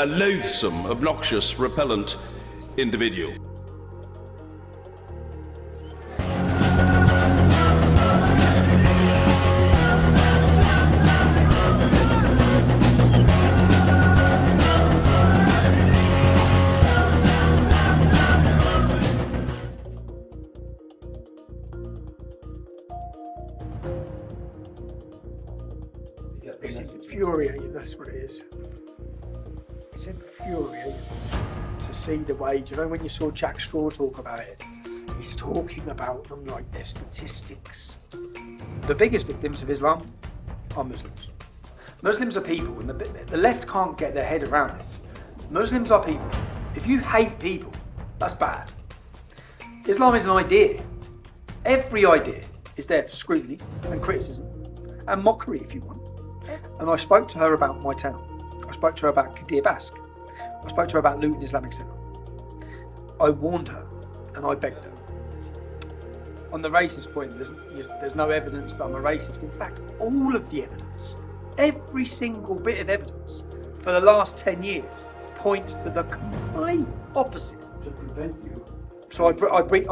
a loathsome, obnoxious, repellent individual. It's infuriating, that's what it is. It's infuriating to see the way, do you know when you saw Jack Straw talk about it? He's talking about them like they're statistics. The biggest victims of Islam are Muslims. Muslims are people, and the left can't get their head around this. Muslims are people. If you hate people, that's bad. Islam is an idea. Every idea is there for scrutiny and criticism and mockery if you want. And I spoke to her about my town. I spoke to her about Qadir Basque. I spoke to her about Luton Islamic Centre. I warned her and I begged her. On the racist point, there's no evidence that I'm a racist. In fact, all of the evidence, every single bit of evidence for the last 10 years points to the complete opposite. To prevent you. So I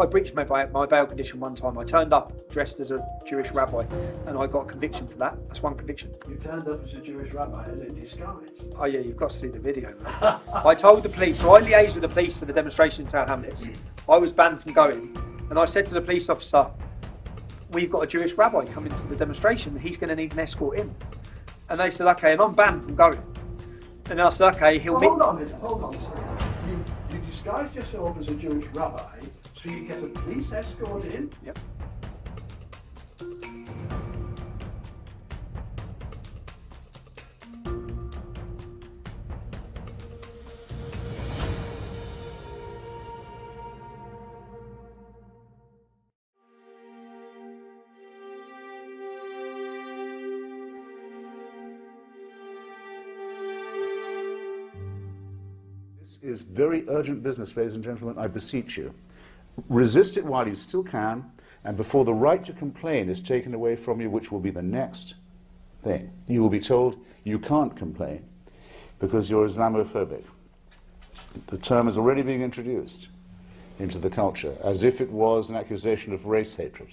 breached my bail condition one time. I turned up dressed as a Jewish rabbi and I got a conviction for that. That's one conviction. You turned up as a Jewish rabbi as a disguise. Oh yeah, you've got to see the video, man. I told the police, so I liaised with the police for the demonstration in Tower Hamlets. I was banned from going and I said to the police officer, we've got a Jewish rabbi coming to the demonstration, he's going to need an escort in. And they said, okay, and I'm banned from going. And I said, okay, he'll meet... Hold on a second. You disguised yourself as a Jewish rabbi so you get a police escort in? Yep. Is very urgent business, ladies and gentlemen, I beseech you. Resist it while you still can, and before the right to complain is taken away from you, which will be the next thing. You will be told you can't complain because you're Islamophobic. The term is already being introduced into the culture as if it was an accusation of race hatred,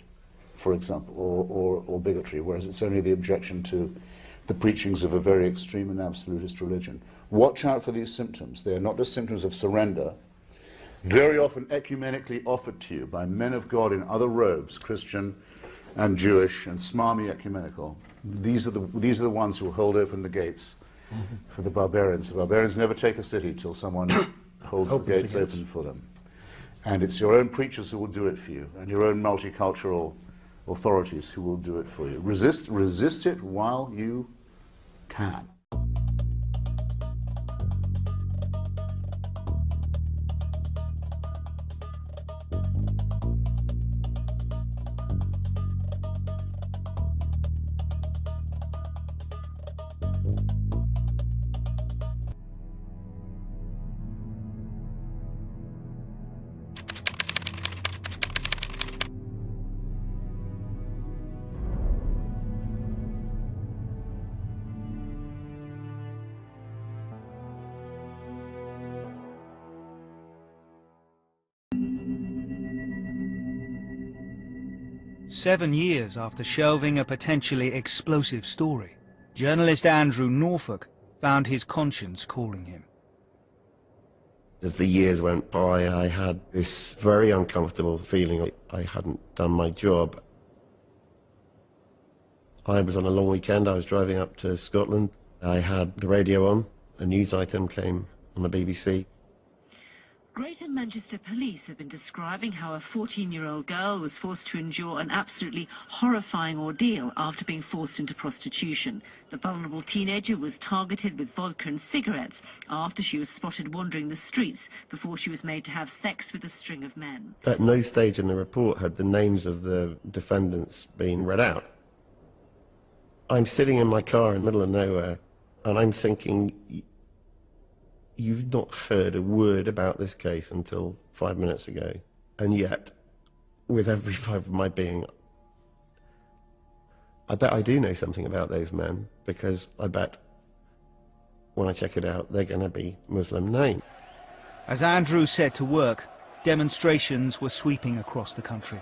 for example, or bigotry, whereas it's only the objection to the preachings of a very extreme and absolutist religion. Watch out for these symptoms. They are not just symptoms of surrender, very often ecumenically offered to you by men of God in other robes, Christian and Jewish and smarmy ecumenical. These are the ones who will hold open the gates for the barbarians. The barbarians never take a city till someone holds the gates open for them. And it's your own preachers who will do it for you, and your own multicultural authorities who will do it for you. Resist it while you can. Seven years after shelving a potentially explosive story, journalist Andrew Norfolk found his conscience calling him. As the years went by, I had this very uncomfortable feeling like I hadn't done my job. I was on a long weekend. I was driving up to Scotland. I had the radio on. A news item came on the BBC. Greater Manchester Police have been describing how a 14-year-old girl was forced to endure an absolutely horrifying ordeal after being forced into prostitution. The vulnerable teenager was targeted with vodka and cigarettes after she was spotted wandering the streets before she was made to have sex with a string of men. At no stage in the report had the names of the defendants been read out. I'm sitting in my car in the middle of nowhere, and I'm thinking, you've not heard a word about this case until 5 minutes ago. And yet, with every fibre of my being, I bet I do know something about those men, because I bet when I check it out, they're going to be Muslim names. As Andrew set to work, demonstrations were sweeping across the country,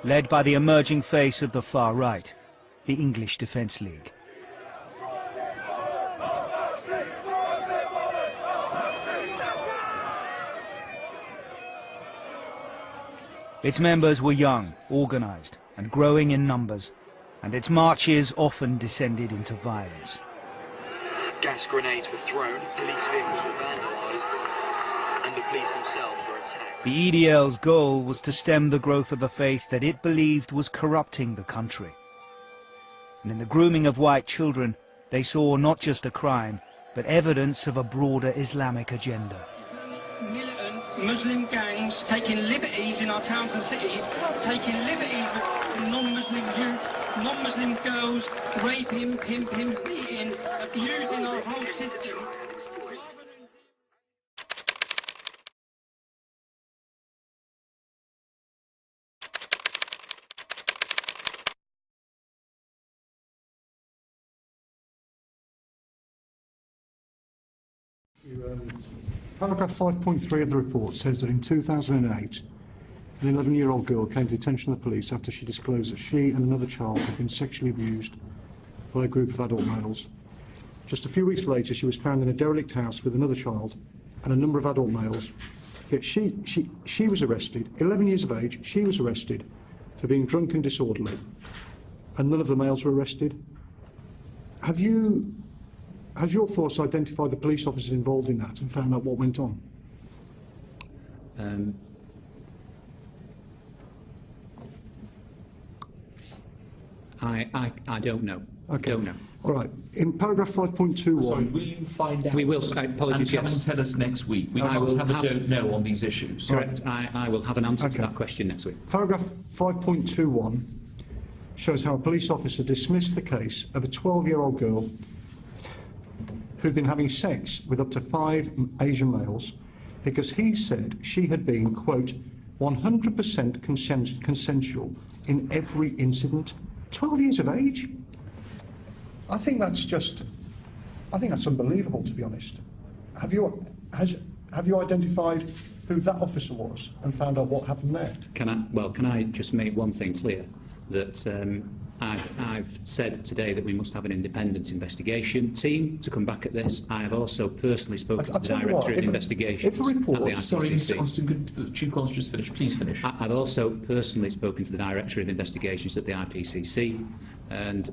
led by the emerging face of the far right, the English Defence League. Its members were young, organised and growing in numbers, and its marches often descended into violence. Gas grenades were thrown, police vehicles were vandalised, and the police themselves were attacked. The EDL's goal was to stem the growth of a faith that it believed was corrupting the country. And in the grooming of white children, they saw not just a crime, but evidence of a broader Islamic agenda. Militant Muslim gangs taking liberties in our towns and cities, taking liberties with non-Muslim youth, non-Muslim girls, raping, pimping, beating, abusing our whole system. Paragraph 5.3 of the report says that in 2008, an 11-year-old girl came to the attention of the police after she disclosed that she and another child had been sexually abused by a group of adult males. Just a few weeks later, she was found in a derelict house with another child and a number of adult males. Yet she was arrested, 11 years of age, she was arrested for being drunk and disorderly, and none of the males were arrested. Has your force identified the police officers involved in that and found out what went on? I don't know. Okay. Don't know. All right. In paragraph 5.21... Sorry, will you find out? We will. Apologies, and come and tell us next week. We can't have a don't know on these issues. Correct. I will have an answer to that question next week. Paragraph 5.21 shows how a police officer dismissed the case of a 12-year-old girl who'd been having sex with up to 5 Asian males because he said she had been, quote, 100% consensual in every incident. 12 years of age? I think that's unbelievable, to be honest. Have you identified who that officer was and found out what happened there? Can I just make one thing clear? That I've said today that we must have an independent investigation team to come back at this. I have also personally spoken to the Director of Investigation at the IPCC. Sorry, Mr. Austin, could the Chief Constable just finish? Please finish. I've also personally spoken to the Director of Investigations at the IPCC, and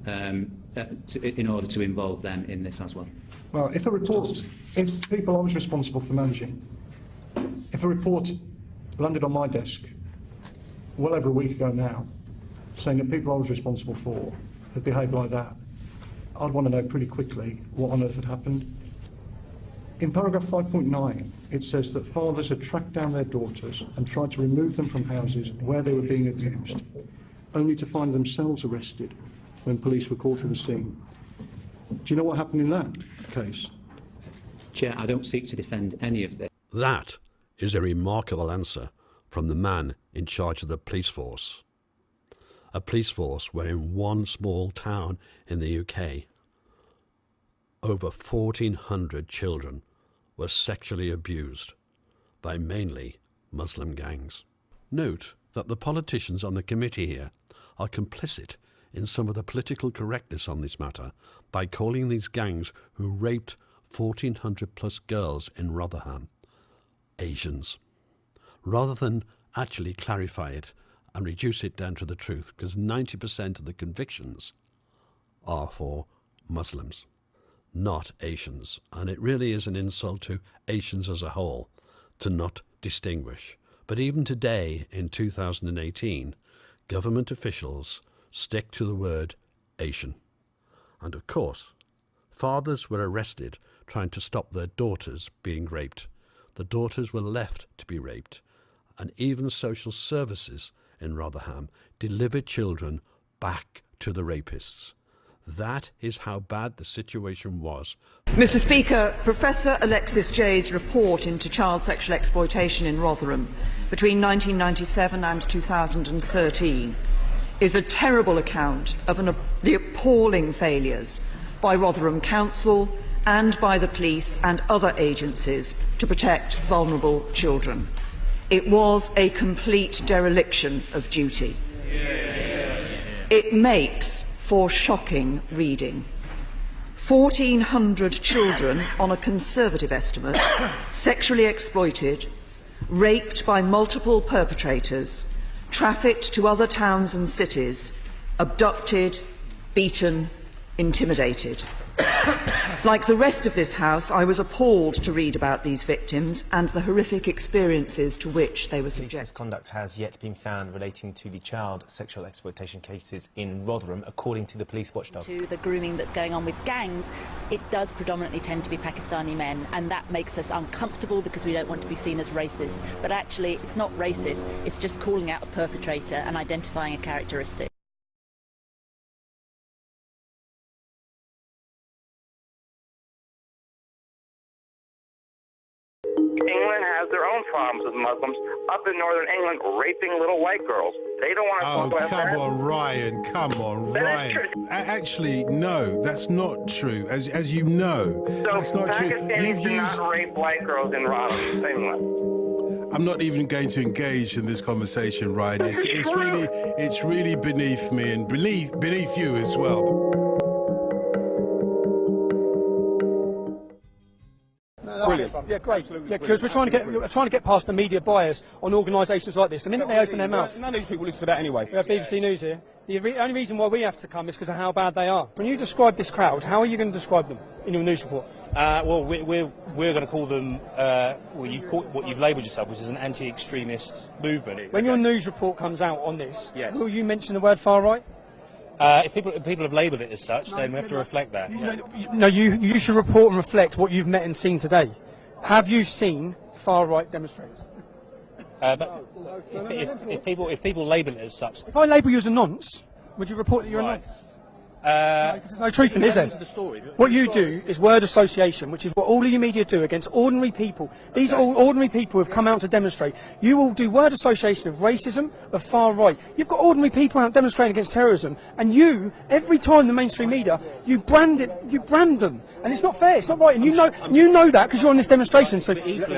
in order to involve them in this as well. Well, if people I was responsible for managing, if a report landed on my desk well over a week ago now, saying that people I was responsible for had behaved like that, I'd want to know pretty quickly what on earth had happened. In paragraph 5.9, it says that fathers had tracked down their daughters and tried to remove them from houses where they were being abused, only to find themselves arrested when police were called to the scene. Do you know what happened in that case? Chair, I don't seek to defend any of this. That is a remarkable answer from the man in charge of the police force. A police force where in one small town in the UK, over 1,400 children were sexually abused by mainly Muslim gangs. Note that the politicians on the committee here are complicit in some of the political correctness on this matter by calling these gangs who raped 1,400 plus girls in Rotherham Asians, rather than actually clarify it and reduce it down to the truth, because 90% of the convictions are for Muslims, not Asians. And it really is an insult to Asians as a whole to not distinguish. But even today, in 2018, government officials stick to the word Asian. And of course, fathers were arrested trying to stop their daughters being raped. The daughters were left to be raped, and even social services in Rotherham delivered children back to the rapists. That is how bad the situation was. Mr. Speaker, Professor Alexis Jay's report into child sexual exploitation in Rotherham between 1997 and 2013 is a terrible account of the appalling failures by Rotherham Council and by the police and other agencies to protect vulnerable children. It was a complete dereliction of duty. It makes for shocking reading. 1,400 children, on a conservative estimate, sexually exploited, raped by multiple perpetrators, trafficked to other towns and cities, abducted, beaten, intimidated. Like the rest of this House, I was appalled to read about these victims and the horrific experiences to which they were subjected. Misconduct has yet been found relating to the child sexual exploitation cases in Rotherham, according to the police watchdog. To the grooming that's going on with gangs, it does predominantly tend to be Pakistani men, and that makes us uncomfortable because we don't want to be seen as racist. But actually, it's not racist, it's just calling out a perpetrator and identifying a characteristic. England has their own problems with Muslims up in northern England raping little white girls. They don't want to talk about that. Oh, come on, Ryan. Come on, Ryan. Actually, no, that's not true. As you know, that's not true. Pakistanis do not rape white girls in Rotherham, England. I'm not even going to engage in this conversation, Ryan. It's really beneath me and beneath you as well. Brilliant. Yeah, great. Yeah, because we're trying to get past the media bias on organisations like this. The minute they open their mouth, none of these people listen to that anyway. We have BBC News here. The only reason why we have to come is because of how bad they are. When you describe this crowd, how are you going to describe them in your news report? Well, we're going to call them what you've labelled yourself, which is an anti-extremist movement. When your news report comes out on this, yes, will you mention the word far right? If people have labelled it as such, then we have to reflect that. You should report and reflect what you've met and seen today. Have you seen far right demonstrators? But if people label it as such, if I label you as a nonce, would you report that you're a nonce? There's no truth in it, is there? What you do is word association, which is what all of your media do against ordinary people. These are all ordinary people who have come out to demonstrate. You all do word association of racism, of far right. You've got ordinary people out demonstrating against terrorism, and you, every time the mainstream media, you brand them, and it's not fair, it's not right, and you know that because you're on this demonstration. So equally,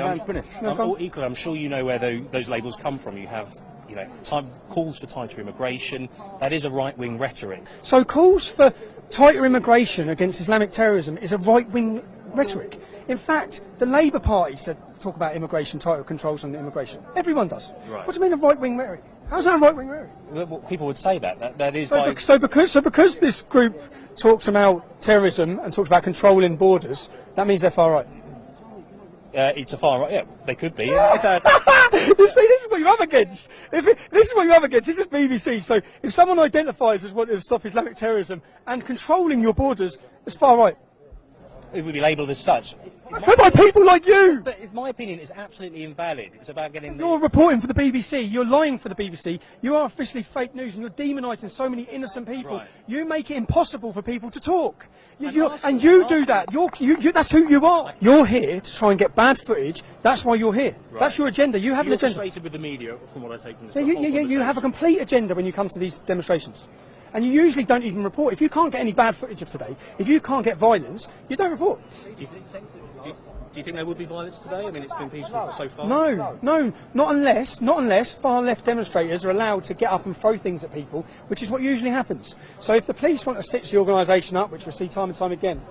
I'm sure you know where those labels come from. You have, calls for tighter immigration. That is a right-wing rhetoric. So calls for tighter immigration against Islamic terrorism is a right-wing rhetoric. In fact, the Labour Party said talk about immigration, tighter controls on immigration. Everyone does. Right. What do you mean a right-wing rhetoric? How's that a right-wing rhetoric? Well, people would say that is so because this group talks about terrorism and talks about controlling borders, that means they're far right. It's a far right. Yeah, they could be. This is what you're up against. This is what you're up against. This is BBC. So if someone identifies as wanting to stop Islamic terrorism and controlling your borders, it's far right. It would be labelled as such. By people like you! But if my opinion is absolutely invalid, it's about getting... You're reporting for the BBC, you're lying for the BBC, you are officially fake news and you're demonising so many innocent people. Right. You make it impossible for people to talk. You do that. That's who you are. You're here to try and get bad footage, that's why you're here. Right. That's your agenda. You have an agenda. You're frustrated with the media, from what I take from this. You have a complete agenda when you come to these demonstrations. And you usually don't even report. If you can't get any bad footage of today, if you can't get violence, you don't report. Do you think there would be violence today? I mean, it's been peaceful so far. No, not unless far left demonstrators are allowed to get up and throw things at people, which is what usually happens. So if the police want to stitch the organisation up, which we see time and time again,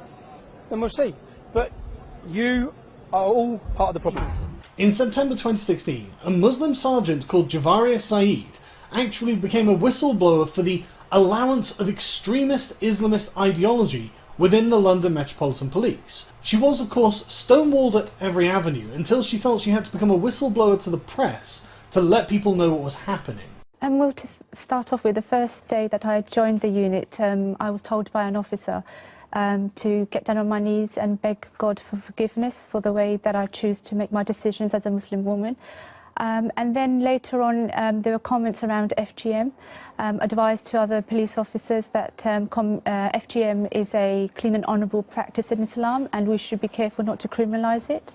then we'll see. But you are all part of the problem. In September 2016, a Muslim sergeant called Javaria Saeed actually became a whistleblower for the allowance of extremist Islamist ideology within the London Metropolitan Police. She was, of course, stonewalled at every avenue until she felt she had to become a whistleblower to the press to let people know what was happening. Well, to start off with, the first day that I joined the unit, I was told by an officer to get down on my knees and beg God for forgiveness for the way that I choose to make my decisions as a Muslim woman. And then later on, there were comments around FGM, advised to other police officers that FGM is a clean and honourable practice in Islam and we should be careful not to criminalise it.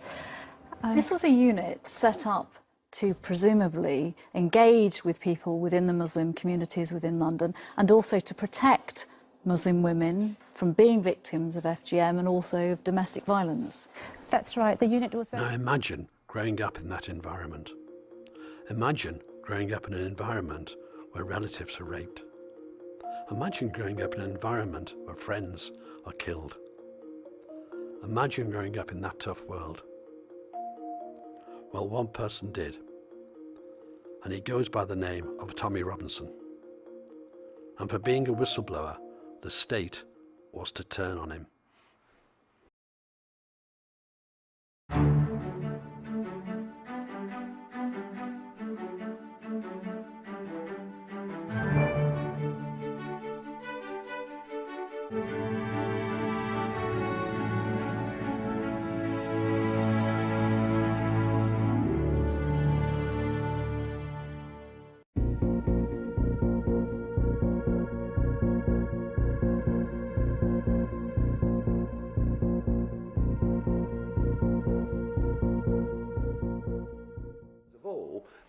This was a unit set up to presumably engage with people within the Muslim communities within London and also to protect Muslim women from being victims of FGM and also of domestic violence. That's right. The unit was very... Now imagine growing up in that environment. Imagine growing up in an environment where relatives are raped. Imagine growing up in an environment where friends are killed. Imagine growing up in that tough world. Well, one person did, and he goes by the name of Tommy Robinson. And for being a whistleblower, the state was to turn on him.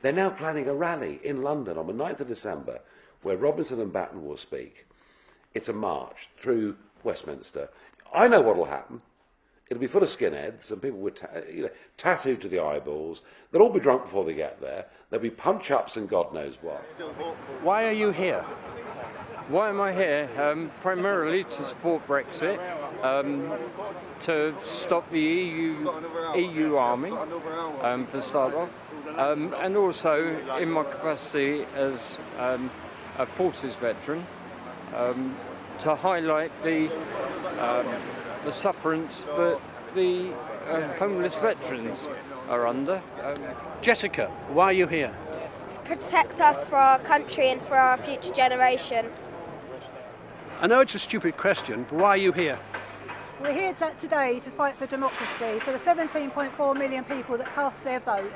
They're now planning a rally in London on the 9th of December where Robinson and Batten will speak. It's a march through Westminster. I know what will happen. It'll be full of skinheads and people with tattooed to the eyeballs. They'll all be drunk before they get there. There'll be punch-ups and God knows what. Why are you here? Why am I here? Primarily to support Brexit, to stop the EU army, to start off, and also in my capacity as a forces veteran, to highlight the sufferance that the homeless veterans are under. Jessica, why are you here? To protect us for our country and for our future generation. I know it's a stupid question, but why are you here? We're here today to fight for democracy, for the 17.4 million people that cast their vote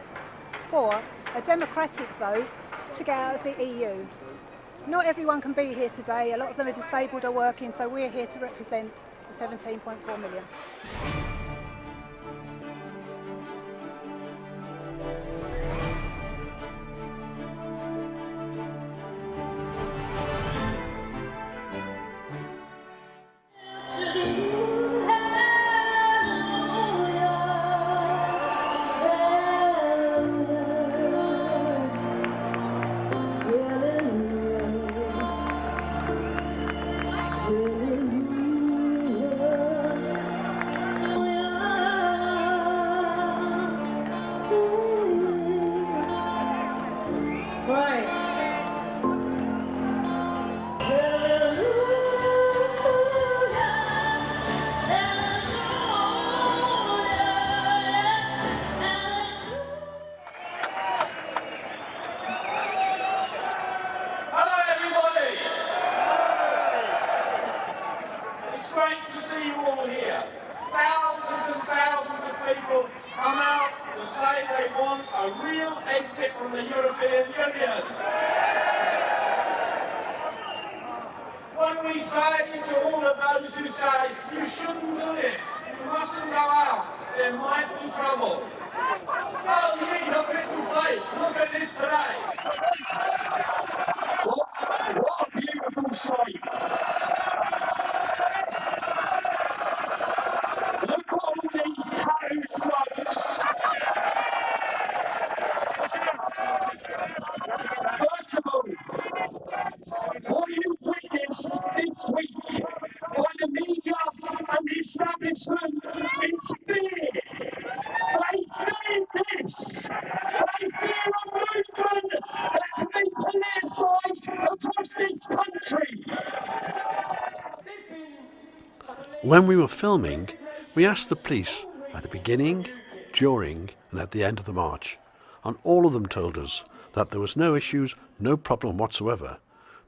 for a democratic vote to get out of the EU. Not everyone can be here today. A lot of them are disabled or working, so we're here to represent the 17.4 million. When we were filming, we asked the police at the beginning, during and at the end of the march, and all of them told us that there was no issues, no problem whatsoever,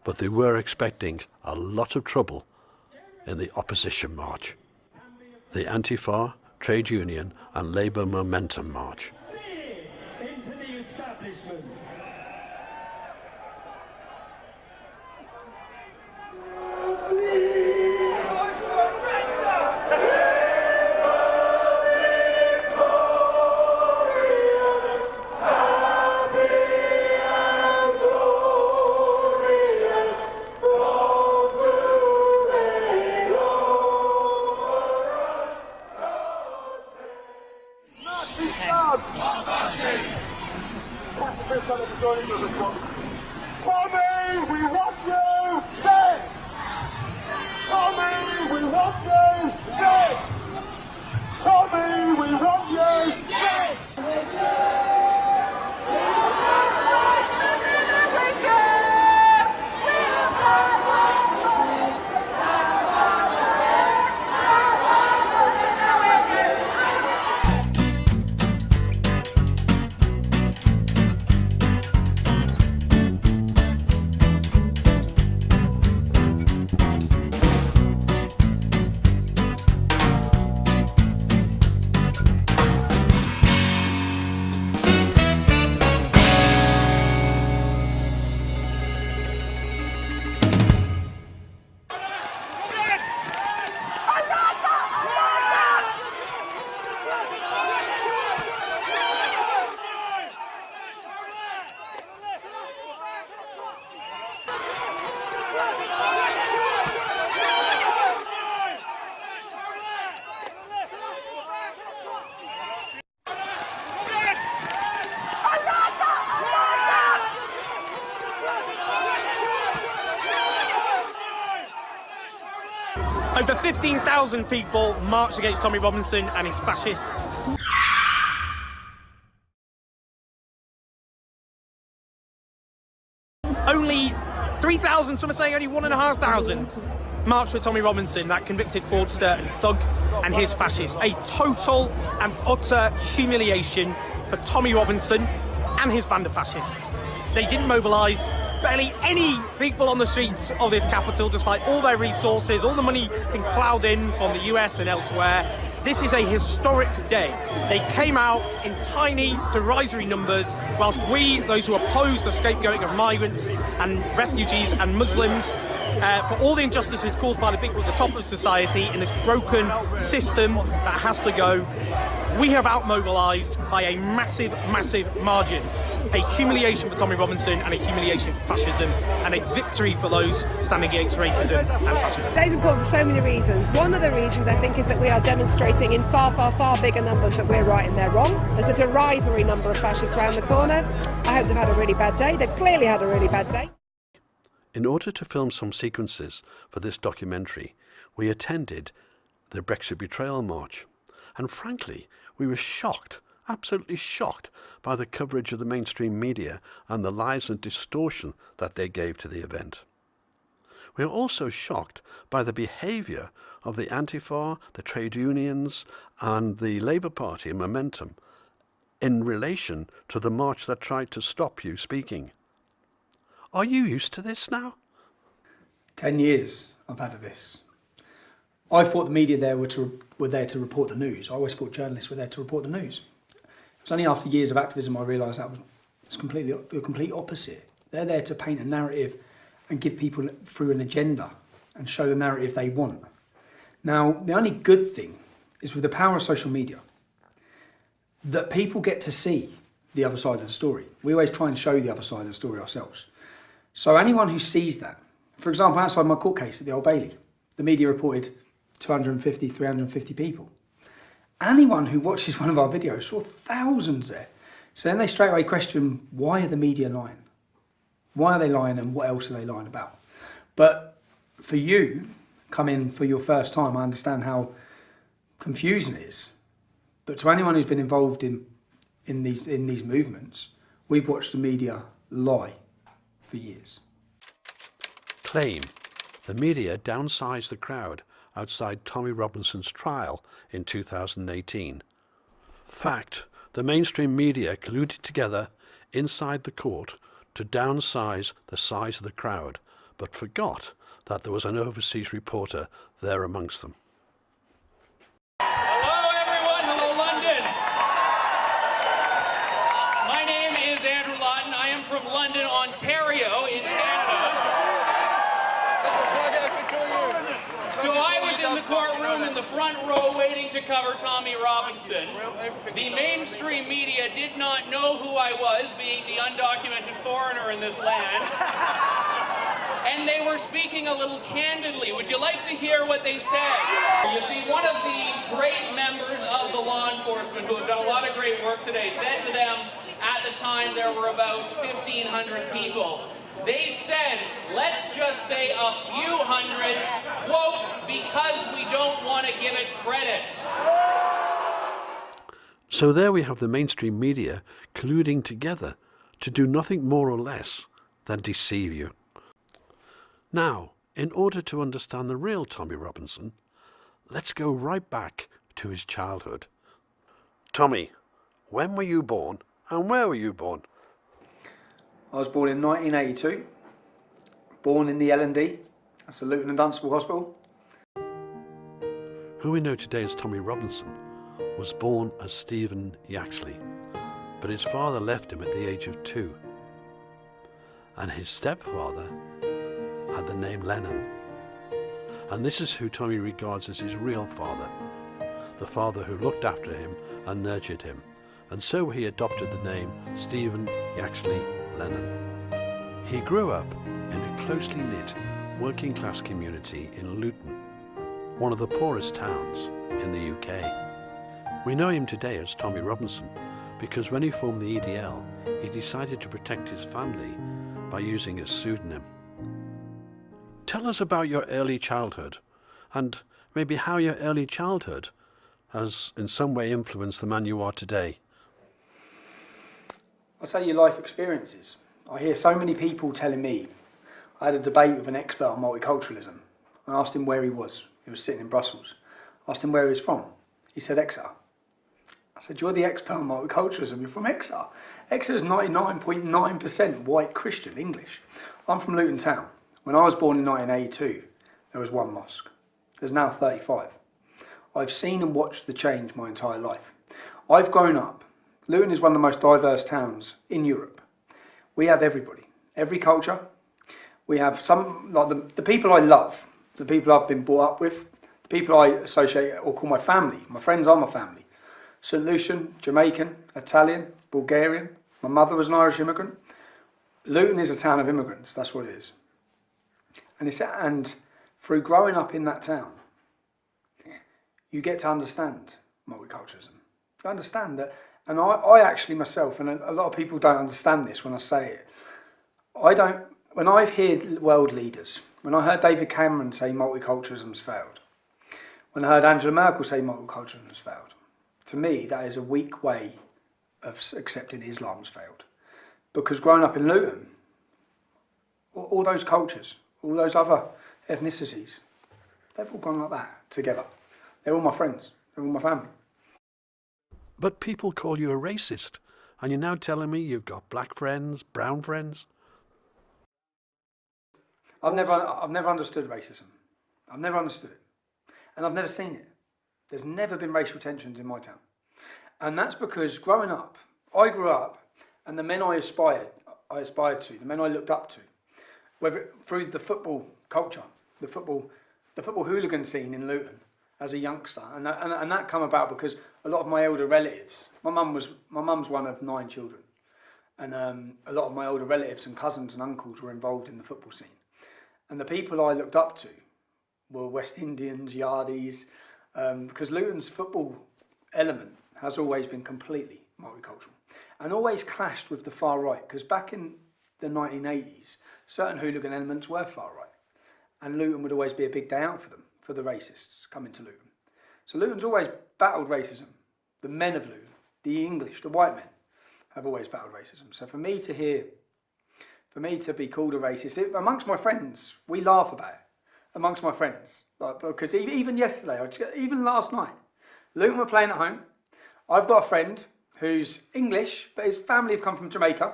but they were expecting a lot of trouble in the opposition march, the Antifa, Trade Union and Labour Momentum March. Into the establishment. Fascists! Tommy, we want you dead! Tommy, we want you dead! Tommy, we want you dead! Over 15,000 people marched against Tommy Robinson and his fascists. Only 3,000, some are saying only 1,500, marched with Tommy Robinson, that convicted fraudster and thug, and his fascists. A total and utter humiliation for Tommy Robinson and his band of fascists. They didn't mobilise barely any people on the streets of this capital, despite all their resources, all the money being ploughed in from the US and elsewhere. This is a historic day. They came out in tiny, derisory numbers, whilst we, those who oppose the scapegoating of migrants and refugees and Muslims, for all the injustices caused by the people at the top of society in this broken system that has to go, we have outmobilised by a massive, massive margin. A humiliation for Tommy Robinson and a humiliation for fascism, and a victory for those standing against racism and fascism. Today's important for so many reasons. One of the reasons, I think, is that we are demonstrating in far, far, far bigger numbers that we're right and they're wrong. There's a derisory number of fascists around the corner. I hope they've had a really bad day. They've clearly had a really bad day. In order to film some sequences for this documentary, we attended the Brexit Betrayal March. And frankly, we were shocked, absolutely shocked, by the coverage of the mainstream media and the lies and distortion that they gave to the event. We are also shocked by the behaviour of the Antifa, the trade unions and the Labour Party and Momentum in relation to the march that tried to stop you speaking. Are you used to this now? 10 years I've had of this. I thought the media there were there to report the news. I always thought journalists were there to report the news. It was only after years of activism I realised that was the complete opposite. They're there to paint a narrative and give people through an agenda and show the narrative they want. Now, the only good thing is with the power of social media, that people get to see the other side of the story. We always try and show the other side of the story ourselves. So anyone who sees that, for example, outside my court case at the Old Bailey, the media reported 250, 350 people. Anyone who watches one of our videos saw thousands there. So then they straight away question, why are the media lying? Why are they lying and what else are they lying about? But for you, come in for your first time, I understand how confusing it is. But to anyone who's been involved in these movements, we've watched the media lie for years. Claim. The media downsized the crowd outside Tommy Robinson's trial in 2018. Fact. The mainstream media colluded together inside the court to downsize the size of the crowd, but forgot that there was an overseas reporter there amongst them. Hello everyone, hello London. My name is Andrew Lawton. I am from London, Ontario in Canada. So I was in the courtroom in the front row waiting to cover Tommy Robinson. The mainstream media did not know who I was, being the undocumented foreigner in this land. and they were speaking a little candidly. Would you like to hear what they said? You see, one of the great members of the law enforcement who have done a lot of great work today said to them, at the time there were about 1,500 people, they said, let's just say a few hundred, quote, because we don't want to give it credit. So there we have the mainstream media colluding together to do nothing more or less than deceive you. Now, in order to understand the real Tommy Robinson, let's go right back to his childhood. Tommy, when were you born and where were you born? I was born in 1982, born in the L&D, that's the Luton and Dunstable Hospital. Who we know today as Tommy Robinson was born as Stephen Yaxley, but his father left him at the age of 2. And his stepfather had the name Lennon. And this is who Tommy regards as his real father, the father who looked after him and nurtured him. And so he adopted the name Stephen Yaxley Lennon. He grew up in a closely knit working class community in Luton, one of the poorest towns in the UK. We know him today as Tommy Robinson because when he formed the EDL, he decided to protect his family by using a pseudonym. Tell us about your early childhood and maybe how your early childhood has in some way influenced the man you are today. I'd say your life experiences. I hear so many people telling me. I had a debate with an expert on multiculturalism. I asked him where he was. He was sitting in Brussels. I asked him where he was from. He said Exeter. I said, you're the expert on multiculturalism, you're from Exeter. Exeter is 99.9% white Christian English. I'm from Luton Town. When I was born in 1982, there was 1 mosque. There's now 35. I've seen and watched the change my entire life. I've grown up. Luton is one of the most diverse towns in Europe. We have everybody, every culture. We have some, like the people I love, the people I've been brought up with, the people I associate or call my family. My friends are my family. St. Lucian, Jamaican, Italian, Bulgarian. My mother was an Irish immigrant. Luton is a town of immigrants, that's what it is. And through growing up in that town, you get to understand multiculturalism. You understand that, and I actually myself, and a lot of people don't understand this when I say it, when I hear world leaders, when I heard David Cameron say multiculturalism's failed, when I heard Angela Merkel say multiculturalism's failed, to me that is a weak way of accepting Islam's failed. Because growing up in Luton, all those cultures, all those other ethnicities, they've all gone like that together. They're all my friends, they're all my family. But people call you a racist, and you're now telling me you've got black friends, brown friends? I've never understood racism. I've never understood it. And I've never seen it. There's never been racial tensions in my town. And that's because growing up, I grew up, and the men I aspired to, the men I looked up to, whether through the football culture, the football hooligan scene in Luton as a youngster, and that come about because a lot of my older relatives, my mum's one of 9 children, and a lot of my older relatives and cousins and uncles were involved in the football scene. And the people I looked up to were West Indians, Yardies, because Luton's football element has always been completely multicultural and always clashed with the far right, because back in the 1980s, certain hooligan elements were far right, and Luton would always be a big day out for them, for the racists coming to Luton. So Luton's always battled racism. The men of Luton, the English, the white men, have always battled racism. So for me to be called a racist, amongst my friends, we laugh about it. Amongst my friends, because even yesterday, even last night, Luton were playing at home. I've got a friend who's English, but his family have come from Jamaica.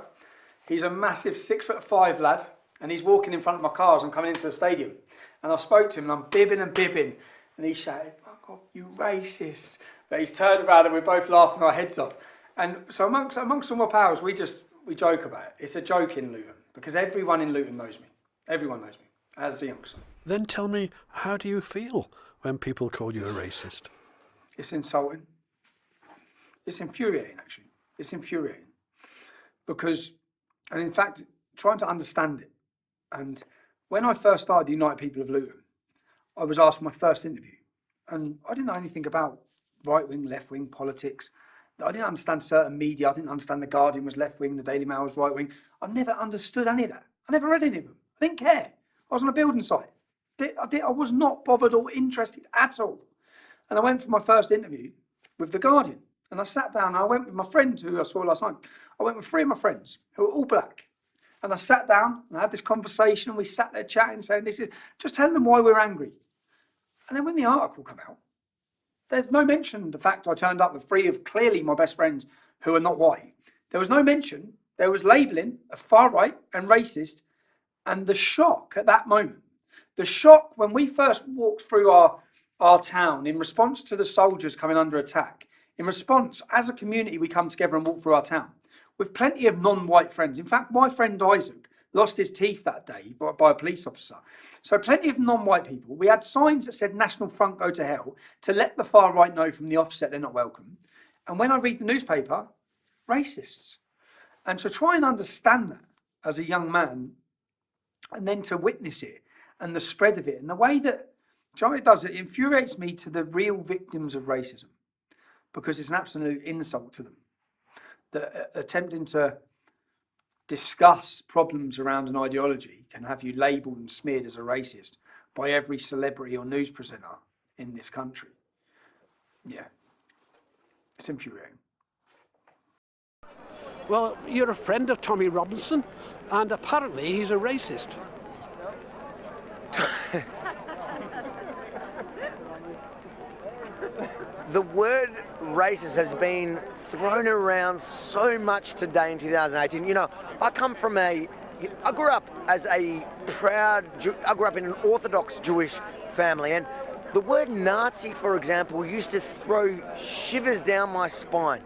He's a massive 6'5" lad, and he's walking in front of my car as I'm coming into the stadium. And I spoke to him, and I'm bibbing, and he shouted, "Fuck off, you racist!" But he's turned around, and we're both laughing our heads off. And so amongst all my pals, we joke about it. It's a joke in Luton, because everyone in Luton knows me. Everyone knows me as a youngster. Then tell me, how do you feel when people call you a racist? It's insulting. It's infuriating, actually. It's infuriating. And in fact, trying to understand it. And when I first started the United People of Luton, I was asked for my first interview, and I didn't know anything about right-wing, left-wing politics. I didn't understand certain media. I didn't understand the Guardian was left-wing, the Daily Mail was right-wing. I never understood any of that. I never read any of them. I didn't care. I was on a building site. I was not bothered or interested at all. And I went for my first interview with the Guardian, and I sat down and I went with my friend who I saw last night. I went with 3 of my friends who were all black. And I sat down and I had this conversation, and we sat there chatting, saying, just telling them why we're angry. And then when the article came out, there's no mention of the fact I turned up with 3 of clearly my best friends who are not white. There was no mention. There was labelling of far right and racist. And the shock at that moment, the shock when we first walked through our town in response to the soldiers coming under attack, in response, as a community, we come together and walk through our town with plenty of non-white friends. In fact, my friend Isaac lost his teeth that day by a police officer. So plenty of non-white people. We had signs that said National Front go to hell to let the far right know from the offset they're not welcome. And when I read the newspaper, racists. And to try and understand that as a young man, and then to witness it and the spread of it and the way that, do you know what it does? It infuriates me to the real victims of racism, because it's an absolute insult to them. That attempting to discuss problems around an ideology can have you labelled and smeared as a racist by every celebrity or news presenter in this country. Yeah, it's infuriating. Well, you're a friend of Tommy Robinson, and apparently he's a racist. The word racist has been thrown around so much today in 2018. You know, I grew up as a I grew up in an Orthodox Jewish family, and the word Nazi, for example, used to throw shivers down my spine.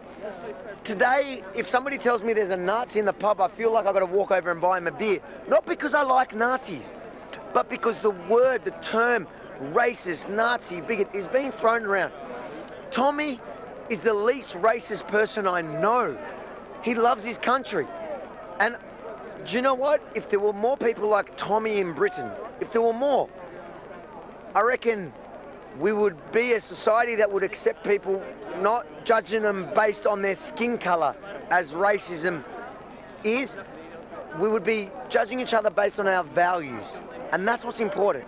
Today, if somebody tells me there's a Nazi in the pub, I feel like I've got to walk over and buy him a beer. Not because I like Nazis, but because the term racist, Nazi, bigot is being thrown around. Tommy is the least racist person I know. He loves his country. And do you know what? If there were more people like Tommy in Britain, if there were more, I reckon we would be a society that would accept people, not judging them based on their skin colour as racism is. We would be judging each other based on our values. And that's what's important.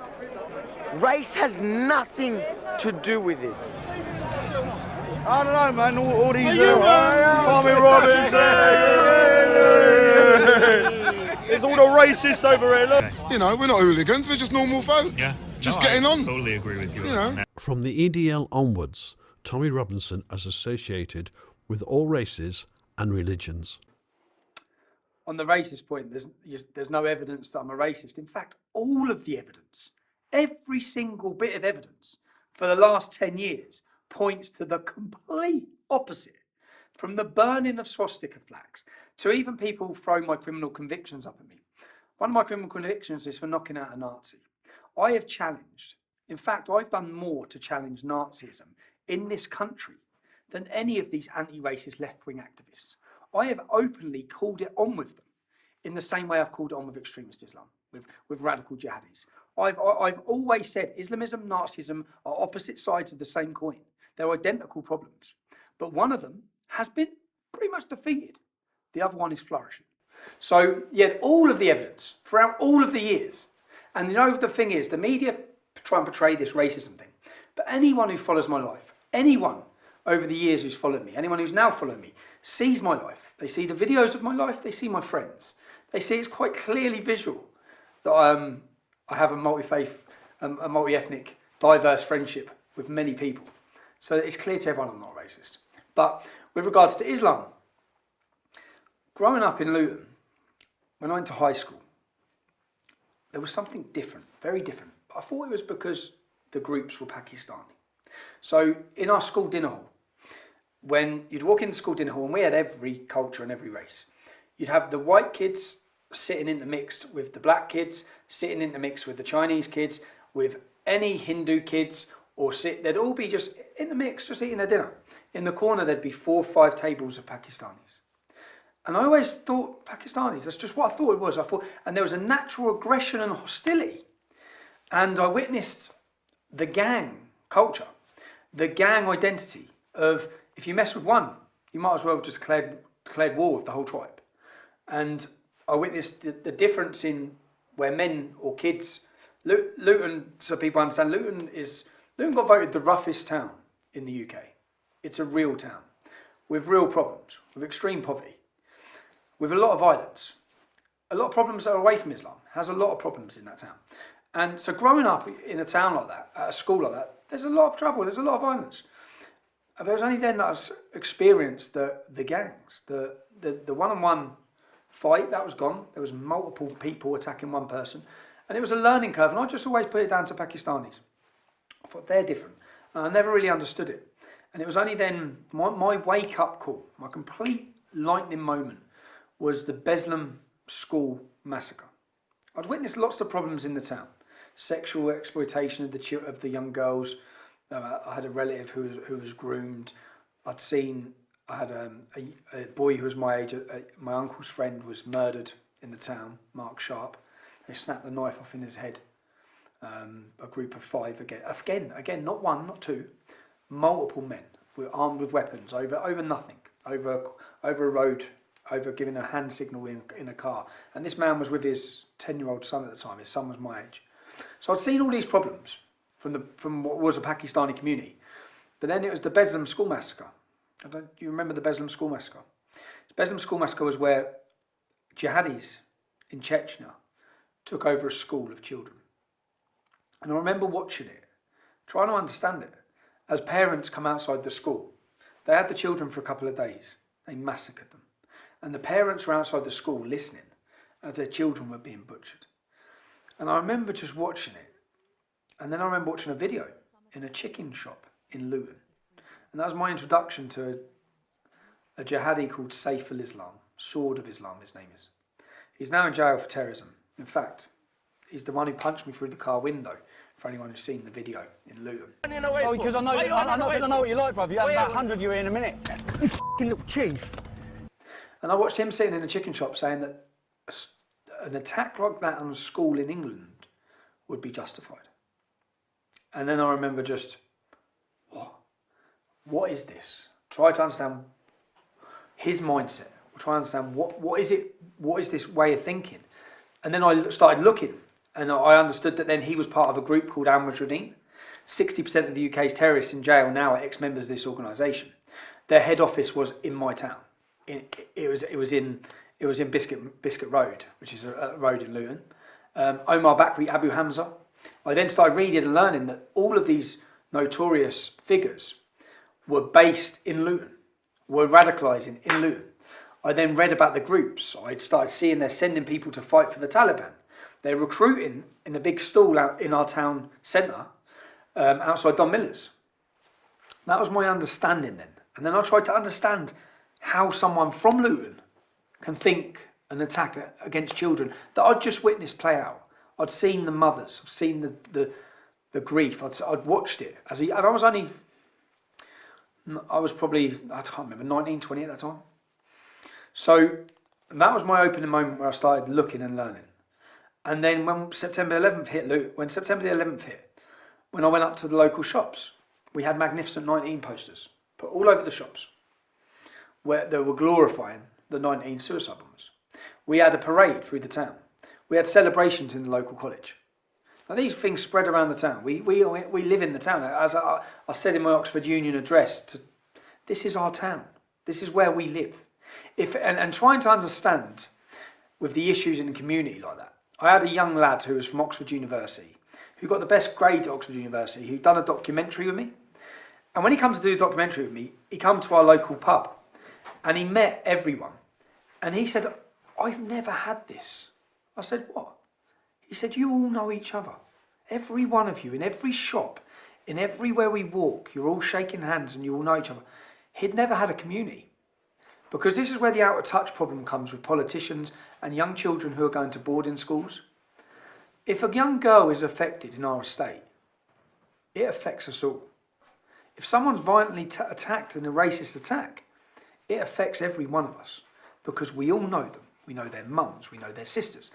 Race has nothing to do with this. I don't know, man. All these Tommy Robinson. There's all the racists over here. Look. You know, we're not hooligans. We're just normal folk. Yeah. Just getting on. Totally agree with you. You know. From the EDL onwards, Tommy Robinson is associated with all races and religions. On the racist point, there's no evidence that I'm a racist. In fact, all of the evidence, every single bit of evidence for the last 10 years points to the complete opposite. From the burning of swastika flags to even people throwing my criminal convictions up at me. One of my criminal convictions is for knocking out a Nazi. I have challenged, in fact, I've done more to challenge Nazism in this country than any of these anti-racist left-wing activists. I have openly called it on with them in the same way I've called it on with extremist Islam, with radical jihadis. I've always said Islamism, Nazism are opposite sides of the same coin. They're identical problems. But one of them has been pretty much defeated. The other one is flourishing. So, yeah, all of the evidence throughout all of the years. And you know, the thing is, the media try and portray this racism thing. But anyone who follows my life, anyone over the years who's followed me, anyone who's now followed me, sees my life. They see the videos of my life, they see my friends. They see it's quite clearly visual that I have a multi-faith, a multi-ethnic, diverse friendship with many people. So it's clear to everyone I'm not racist. But with regards to Islam, growing up in Luton, when I went to high school, there was something different, very different. I thought it was because the groups were Pakistani. So in our school dinner hall, when you'd walk in the school dinner hall, and we had every culture and every race, you'd have the white kids sitting intermixed with the black kids, sitting intermixed with the Chinese kids, with any Hindu kids, they'd all be just in the mix, just eating their dinner. In the corner, there'd be 4 or 5 tables of Pakistanis. And I always thought Pakistanis, that's just what I thought it was. And there was a natural aggression and hostility. And I witnessed the gang culture, the gang identity of if you mess with one, you might as well have just declared war with the whole tribe. And I witnessed the difference in where men or kids, Luton, so people understand, Luton got voted the roughest town in the UK. It's a real town with real problems, with extreme poverty, with a lot of violence, a lot of problems that are away from Islam, has a lot of problems in that town. And so growing up in a town like that, at a school like that, there's a lot of trouble, there's a lot of violence. But it was only then that I experienced the gangs, the one-on-one fight, that was gone. There was multiple people attacking one person. And it was a learning curve, and I just always put it down to Pakistanis. I thought they're different. And I never really understood it. And it was only then, my wake-up call, my complete lightning moment, was the Beslam school massacre. I'd witnessed lots of problems in the town. Sexual exploitation of the young girls. I had a relative who was groomed. I had a boy who was my age, my uncle's friend was murdered in the town, Mark Sharp. They snapped the knife off in his head. A group of 5 again, not one, not two, multiple men were armed with weapons over nothing, over a road, over giving a hand signal in a car. And this man was with his 10-year-old son at the time. His son was my age. So I'd seen all these problems from what was a Pakistani community. But then it was the Beslam school massacre. Do you remember the Beslam school massacre? The Beslam school massacre was where jihadis in Chechnya took over a school of children. And I remember watching it, trying to understand it. As parents come outside the school, they had the children for a couple of days. They massacred them. And the parents were outside the school listening as their children were being butchered. And I remember just watching it. And then I remember watching a video in a chicken shop in Luton. And that was my introduction to a jihadi called Saif al-Islam, Sword of Islam, his name is. He's now in jail for terrorism. In fact, he's the one who punched me through the car window, for anyone who's seen the video in Luton. Oh, because I know what you like, bruv. You have about 100 you in a minute. You f***ing little chief. And I watched him sitting in a chicken shop saying that an attack like that on a school in England would be justified. And then I remember just, what is this? Try to understand his mindset. Try to understand what is this way of thinking. And then I started looking, and I understood that then he was part of a group called Al-Mujahideen. 60% of the UK's terrorists in jail now are ex-members of this organisation. Their head office was in my town. It was in Biscuit Road, which is a road in Luton. Omar Bakri, Abu Hamza. I then started reading and learning that all of these notorious figures were based in Luton, were radicalising in Luton. I then read about the groups. I started seeing they're sending people to fight for the Taliban. They're recruiting in a big stall out in our town centre, outside Don Miller's. That was my understanding then. And then I tried to understand how someone from Luton can think an attack against children that I'd just witnessed play out. I'd seen the mothers, I'd seen the grief, I'd watched it. And I was probably, I can't remember, 19, 20 at that time. So that was my opening moment where I started looking and learning. And then when September 11th hit, when I went up to the local shops, we had Magnificent 19 posters put all over the shops where they were glorifying the 19 suicide bombers. We had a parade through the town. We had celebrations in the local college. Now these things spread around the town. We live in the town. As I said in my Oxford Union address, this is our town. This is where we live. And trying to understand with the issues in the community like that. I had a young lad who was from Oxford University, who got the best grade at Oxford University, who'd done a documentary with me. And when he comes to do a documentary with me, he come to our local pub and he met everyone. And he said, I've never had this. I said, what? He said, you all know each other. Every one of you, in every shop, in everywhere we walk, you're all shaking hands and you all know each other. He'd never had a community. Because this is where the out of touch problem comes with politicians and young children who are going to boarding schools. If a young girl is affected in our estate, it affects us all. If someone's violently attacked in a racist attack, it affects every one of us. because we all know them. We know their mums, we know their sisters.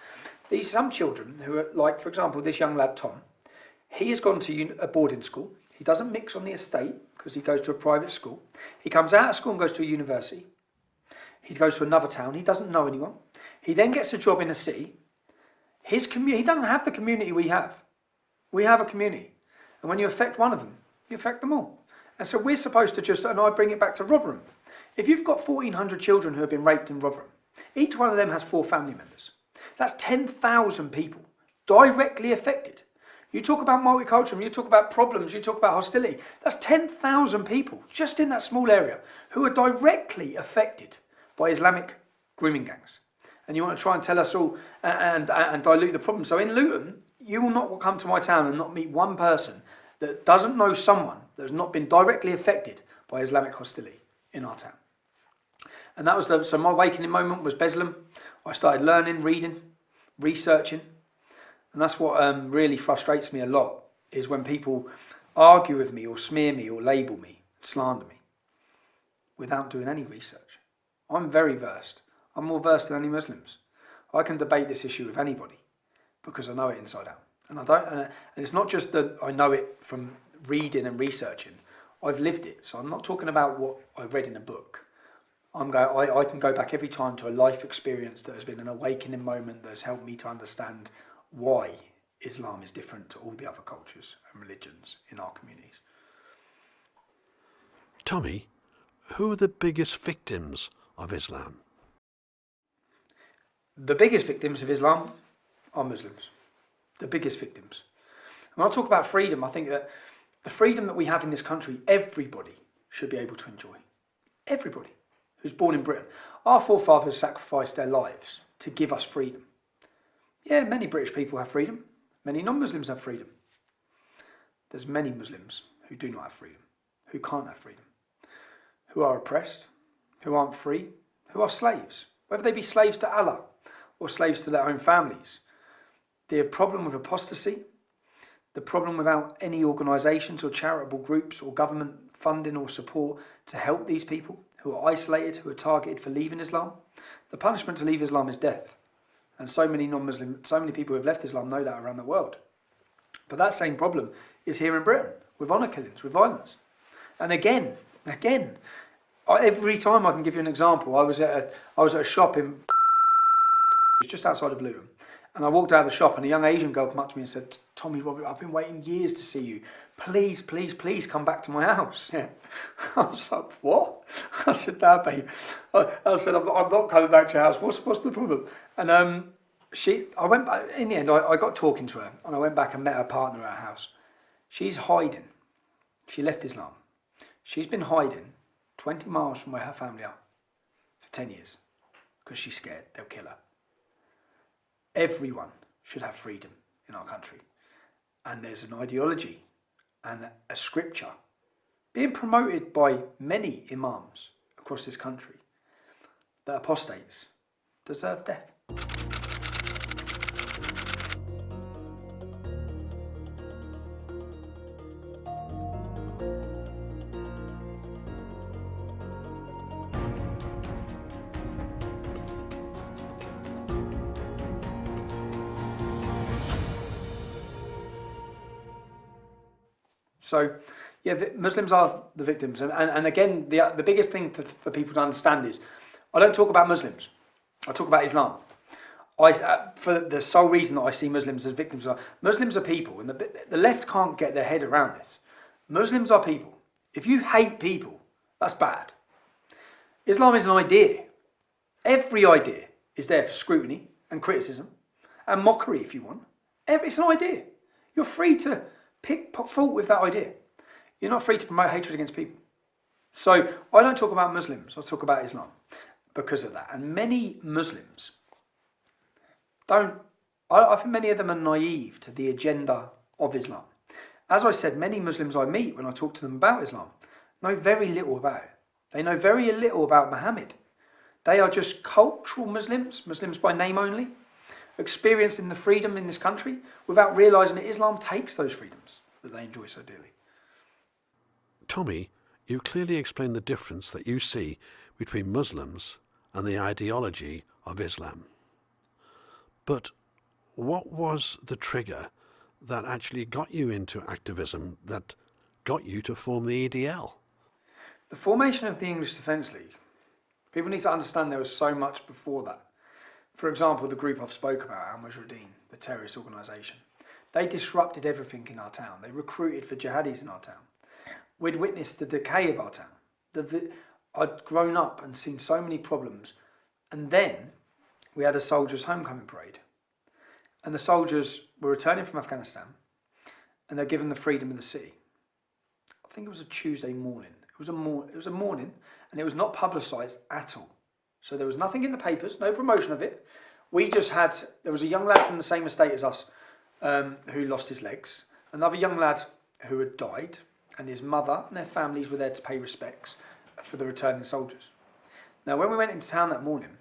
These some children who are like, for example, this young lad Tom, he has gone to a boarding school. He doesn't mix on the estate because he goes to a private school. He comes out of school and goes to a university. He goes to another town. He doesn't know anyone. He then gets a job in a city. His community, he doesn't have the community we have. We have a community. And when you affect one of them, you affect them all. And so we're supposed to just, and I bring it back to Rotherham. If you've got 1,400 children who have been raped in Rotherham, each one of them has 4 family members. That's 10,000 people directly affected. You talk about multiculturalism, you talk about problems, you talk about hostility. That's 10,000 people just in that small area who are directly affected by Islamic grooming gangs. And you want to try and tell us all and dilute the problem. So in Luton, you will not come to my town and not meet one person that doesn't know someone that has not been directly affected by Islamic hostility in our town. And that was so my awakening moment was Beslam. I started learning, reading, researching. And that's what really frustrates me a lot, is when people argue with me or smear me or label me, slander me, without doing any research. I'm very versed. I'm more versed than any Muslims. I can debate this issue with anybody because I know it inside out. And and it's not just that I know it from reading and researching. I've lived it. So I'm not talking about what I read in a book. I can go back every time to a life experience that has been an awakening moment that has helped me to understand why Islam is different to all the other cultures and religions in our communities. Tommy, who are the biggest victims of Islam? The biggest victims of Islam are Muslims. The biggest victims. When I talk about freedom, I think that the freedom that we have in this country, everybody should be able to enjoy. Everybody who's born in Britain. Our forefathers sacrificed their lives to give us freedom. Yeah, many British people have freedom. Many non-Muslims have freedom. There's many Muslims who do not have freedom, who can't have freedom, who are oppressed, who aren't free, who are slaves, whether they be slaves to Allah or slaves to their own families. The problem with apostasy, the problem without any organisations or charitable groups or government funding or support to help these people who are isolated, who are targeted for leaving Islam, the punishment to leave Islam is death. And so many people who have left Islam know that around the world. But that same problem is here in Britain, with honour killings, with violence. And again, every time I can give you an example, I was at a shop in just outside of Luton, and I walked out of the shop and a young Asian girl came up to me and said, "Tommy, Robert, I've been waiting years to see you. Please, please, please come back to my house." Yeah. I was like, "What?" I said, "No, babe." I said, I'm not coming back to your house. What's the problem?" And I went back, in the end, I got talking to her, and I went back and met her partner at her house. She's hiding. She left Islam. She's been hiding 20 miles from where her family are for 10 years because she's scared they'll kill her. Everyone should have freedom in our country. And there's an ideology and a scripture being promoted by many imams across this country that apostates deserve death. So, yeah, Muslims are the victims. And again, the biggest thing for people to understand is, I don't talk about Muslims. I talk about Islam. For the sole reason that I see Muslims as victims, Muslims are people, and the left can't get their head around this. Muslims are people. If you hate people, that's bad. Islam is an idea. Every idea is there for scrutiny and criticism and mockery if you want. It's an idea. You're free to pick fault with that idea. You're not free to promote hatred against people. So I don't talk about Muslims, I talk about Islam because of that. And many Muslims I think many of them are naive to the agenda of Islam. As I said, many Muslims I meet when I talk to them about Islam know very little about it. They know very little about Muhammad. They are just cultural Muslims, Muslims by name only, experiencing the freedom in this country without realising that Islam takes those freedoms that they enjoy so dearly. Tommy, you clearly explained the difference that you see between Muslims and the ideology of Islam. But what was the trigger that actually got you into activism, that got you to form the EDL? The formation of the English Defence League, people need to understand there was so much before that. For example, the group I've spoke about, Al-Mujahideen, the terrorist organisation, they disrupted everything in our town. They recruited for jihadis in our town. We'd witnessed the decay of our town. I'd grown up and seen so many problems. And then we had a soldiers' homecoming parade. And the soldiers were returning from Afghanistan and they're given the freedom of the city. I think it was a Tuesday morning. It was a morning and it was not publicised at all. So there was nothing in the papers, no promotion of it. There was a young lad from the same estate as us who lost his legs. Another young lad who had died, and his mother and their families were there to pay respects for the returning soldiers. Now, when we went into town that morning,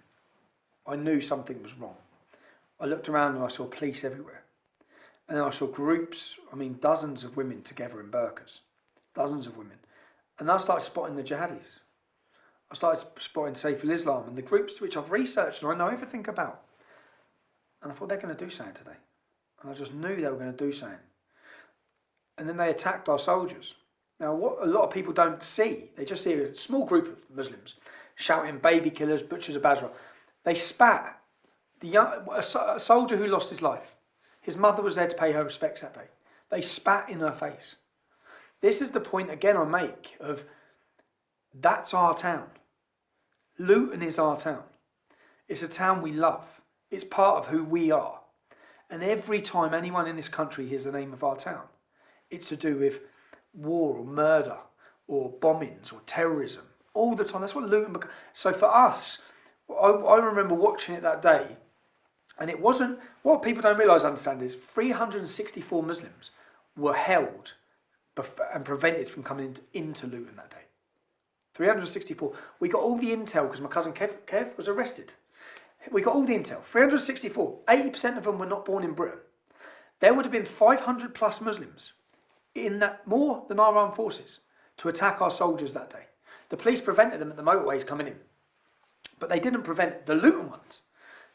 I knew something was wrong. I looked around and I saw police everywhere. And then I saw groups, dozens of women together in burqas. Dozens of women. And I started spotting the jihadis. I started spotting Saif al-Islam and the groups which I've researched and I know everything about. And I thought, they're going to do something today. And I just knew they were going to do something. And then they attacked our soldiers. Now, what a lot of people don't see, they just see a small group of Muslims shouting, baby killers, butchers of Basra. They spat. A soldier who lost his life, his mother was there to pay her respects that day. They spat in her face. This is the point again I make of, that's our town. Luton is our town. It's a town we love. It's part of who we are. And every time anyone in this country hears the name of our town, it's to do with war or murder or bombings or terrorism all the time. That's what Luton becomes. So for us, I remember watching it that day, and it wasn't, what people don't realise, understand, is 364 Muslims were held and prevented from coming into Luton that day. 364. We got all the intel because my cousin Kev was arrested. We got all the intel. 364. 80% of them were not born in Britain. There would have been 500 plus Muslims in that, more than our armed forces, to attack our soldiers that day. The police prevented them at the motorways coming in, but they didn't prevent the Luton ones.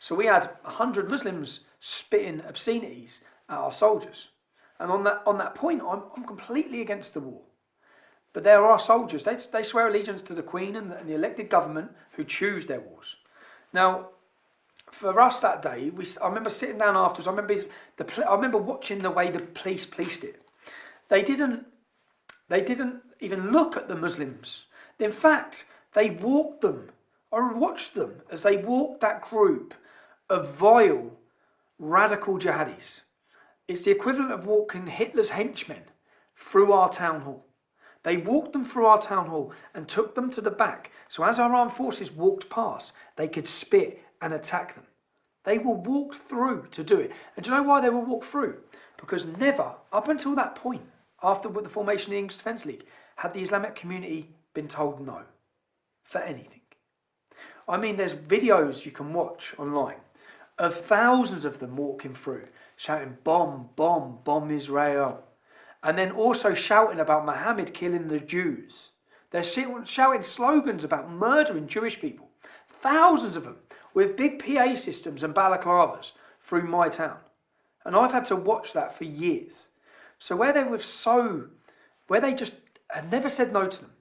So we had 100 Muslims spitting obscenities at our soldiers. And on that point, I'm completely against the war. But there are soldiers, they swear allegiance to the Queen and the elected government who choose their wars. Now, for us that day, I remember sitting down afterwards, I remember watching the way the police policed it. They didn't even look at the Muslims. In fact, they walked them. I watched them as they walked that group of vile, radical jihadis. It's the equivalent of walking Hitler's henchmen through our town hall. They walked them through our town hall and took them to the back. So as our armed forces walked past, they could spit and attack them. They were walked through to do it. And do you know why they were walked through? Because never, up until that point, after the formation of the English Defence League, had the Islamic community been told no for anything. There's videos you can watch online of thousands of them walking through, shouting, bomb, bomb, bomb Israel. And then also shouting about Muhammad killing the Jews. They're shouting slogans about murdering Jewish people. Thousands of them with big PA systems and balaclavas through my town. And I've had to watch that for years. So where they just had never said no to them,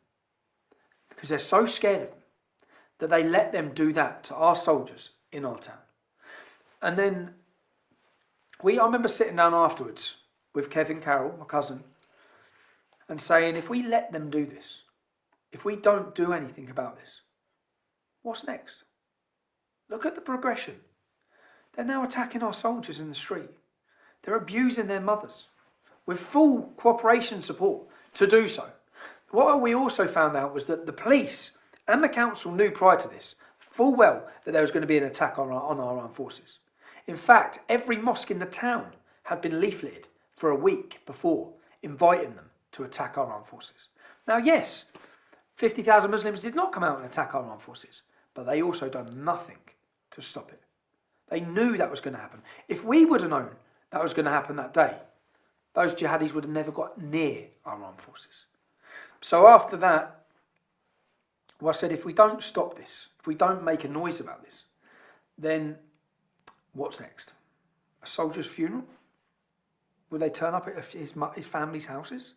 because they're so scared of them, that they let them do that to our soldiers in our town. And then I remember sitting down afterwards with Kevin Carroll, my cousin, and saying, if we let them do this, if we don't do anything about this, what's next? Look at the progression. They're now attacking our soldiers in the street. They're abusing their mothers with full cooperation support to do so. What we also found out was that the police and the council knew prior to this full well that there was going to be an attack on our armed forces. In fact, every mosque in the town had been leafleted for a week before, inviting them to attack our armed forces. Now, yes, 50,000 Muslims did not come out and attack our armed forces, but they also done nothing to stop it. They knew that was going to happen. If we would have known that was going to happen that day, those jihadis would have never got near our armed forces. So after that, Well, I said, if we don't stop this, if we don't make a noise about this, then what's next? A soldier's funeral? Will they turn up at his family's houses?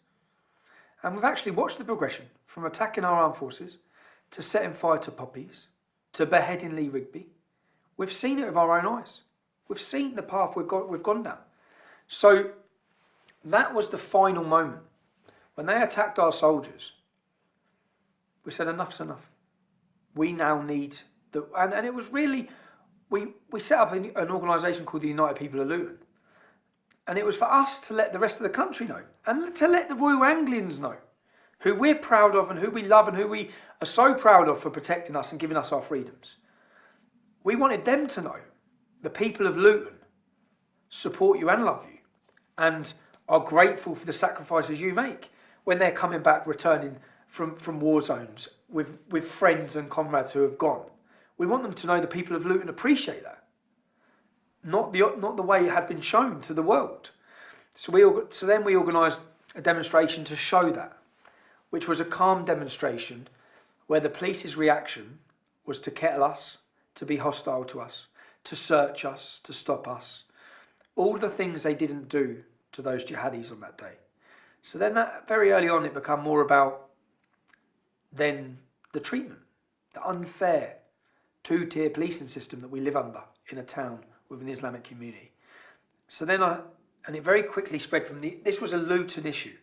And we've actually watched the progression from attacking our armed forces to setting fire to poppies, to beheading Lee Rigby. We've seen it with our own eyes. We've seen the path we've gone down. So that was the final moment. When they attacked our soldiers, we said enough's enough. We now need, and it was really, we set up an organisation called the United People of Luton. And it was for us to let the rest of the country know, and to let the Royal Anglians know, who we're proud of and who we love and who we are so proud of for protecting us and giving us our freedoms. We wanted them to know the people of Luton support you and love you and are grateful for the sacrifices you make when they're coming back, returning from war zones with friends and comrades who have gone. We want them to know the people of Luton appreciate that. Not the way it had been shown to the world. So then we organised a demonstration to show that, which was a calm demonstration where the police's reaction was to kettle us, to be hostile to us, to search us, to stop us. All the things they didn't do to those jihadis on that day. So then that very early on it became more about then the treatment, the unfair two-tier policing system that we live under in a town with an Islamic community. So then and it very quickly spread from this was a Luton issue,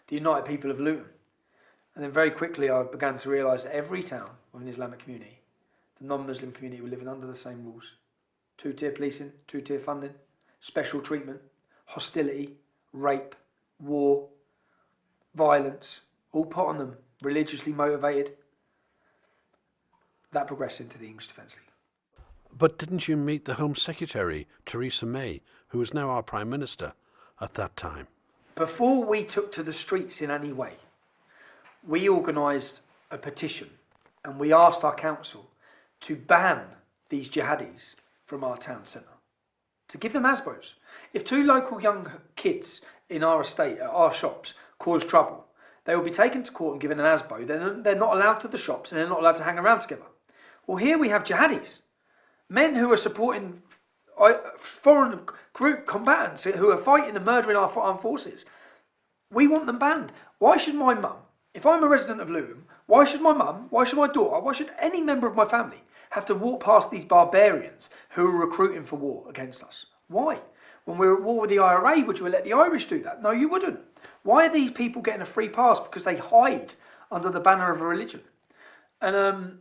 the United People of Luton. And then very quickly I began to realise that every town with an Islamic community, the non-Muslim community, were living under the same rules. Two-tier policing, two-tier funding, special treatment, hostility, rape, war, violence, all put on them, religiously motivated. That progressed into the English Defence League. But didn't you meet the Home Secretary, Theresa May, who is now our Prime Minister, at that time? Before we took to the streets in any way, we organised a petition and we asked our council to ban these jihadis from our town centre, to give them ASBOs. If two local young kids in our estate, at our shops, cause trouble, they will be taken to court and given an ASBO. They're not allowed to the shops and they're not allowed to hang around together. Well, here we have jihadis, men who are supporting foreign group combatants who are fighting and murdering our armed forces. We want them banned. Why should my mum, if I'm a resident of Luton, why should my mum, why should my daughter, why should any member of my family have to walk past these barbarians who are recruiting for war against us? Why? When we're at war with the IRA, would you let the Irish do that? No, you wouldn't. Why are these people getting a free pass? Because they hide under the banner of a religion. And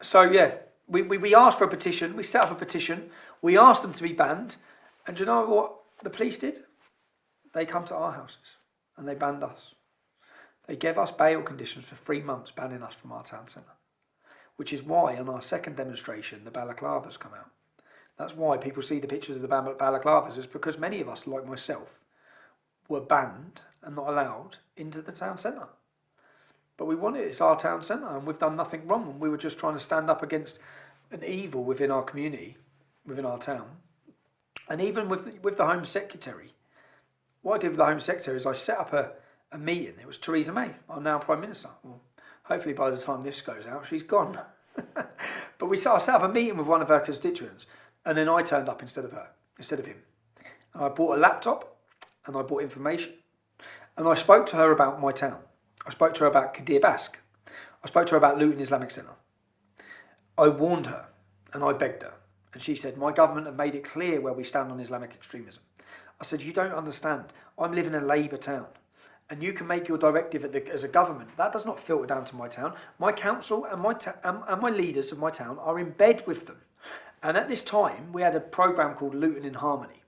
so, yeah, we asked for a petition. We set up a petition. We asked them to be banned. And do you know what the police did? They come to our houses and they banned us. They gave us bail conditions for 3 months, banning us from our town centre. Which is why on our second demonstration, the balaclavas come out. That's why people see the pictures of the balaclavas, is because many of us, like myself, were banned and not allowed into the town centre. But we want it, it's our town centre, and we've done nothing wrong, and we were just trying to stand up against an evil within our community, within our town. And even with the Home Secretary, what I did with the Home Secretary is I set up a meeting. It was Theresa May, our now Prime Minister. Well, hopefully by the time this goes out, she's gone. But I set up a meeting with one of her constituents, and then I turned up instead of him. And I bought a laptop, and I bought information. And I spoke to her about my town. I spoke to her about Kadir Bask. I spoke to her about Luton Islamic Centre. I warned her, and I begged her. And she said, my government have made it clear where we stand on Islamic extremism. I said, you don't understand. I'm living in a Labour town. And you can make your directive as a government. That does not filter down to my town. My council and my leaders of my town are in bed with them. And at this time, we had a programme called Luton in Harmony.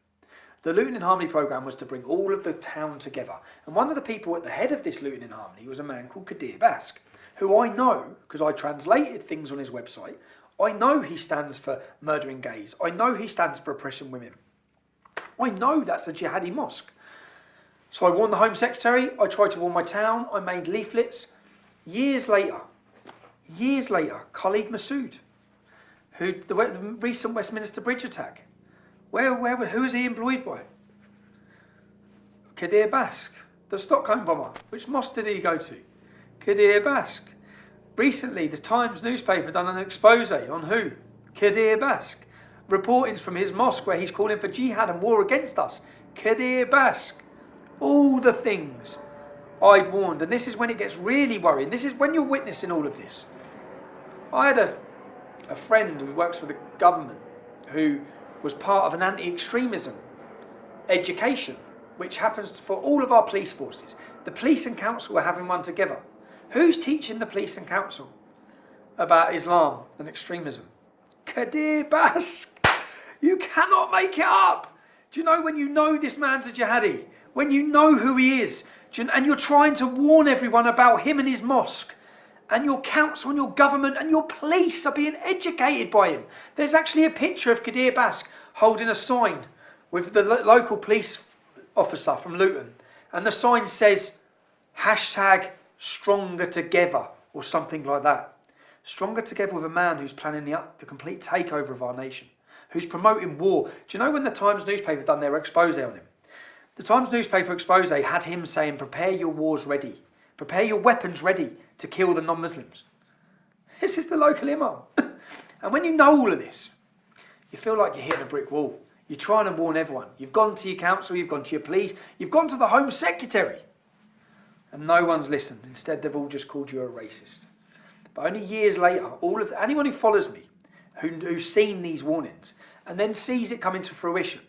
The Luton in Harmony programme was to bring all of the town together. And one of the people at the head of this Luton in Harmony was a man called Kadir Bask, who I know, because I translated things on his website, I know he stands for murdering gays. I know he stands for oppressing women. I know that's a jihadi mosque. So I warned the Home Secretary, I tried to warn my town, I made leaflets. Years later, Khalid Massoud, who the recent Westminster Bridge attack, who was he employed by? Kadir Bask, the Stockholm bomber. Which mosque did he go to? Kadir Bask. Recently, the Times newspaper done an expose on who? Kadir Bask. Reportings from his mosque where he's calling for jihad and war against us. Kadir Bask. All the things I'd warned. And this is when it gets really worrying. This is when you're witnessing all of this. I had a friend who works for the government who was part of an anti-extremism education, which happens for all of our police forces. The police and council are having one together. Who's teaching the police and council about Islam and extremism? Kadir Bask. You cannot make it up. Do you know when you know this man's a jihadi? When you know who he is, and you're trying to warn everyone about him and his mosque, and your council and your government and your police are being educated by him. There's actually a picture of Kadir Bask holding a sign with the local police officer from Luton, and the sign says #stronger together or something like that. Stronger together with a man who's planning the complete takeover of our nation, who's promoting war. Do you know when the Times newspaper done their expose on him? The Times newspaper expose had him saying, prepare your wars ready, prepare your weapons ready to kill the non-Muslims. This is the local imam. And when you know all of this, you feel like you're hitting a brick wall. You're trying to warn everyone. You've gone to your council, you've gone to your police, you've gone to the Home Secretary. And no one's listened. Instead, they've all just called you a racist. But only years later, anyone who follows me, who's seen these warnings, and then sees it come into fruition,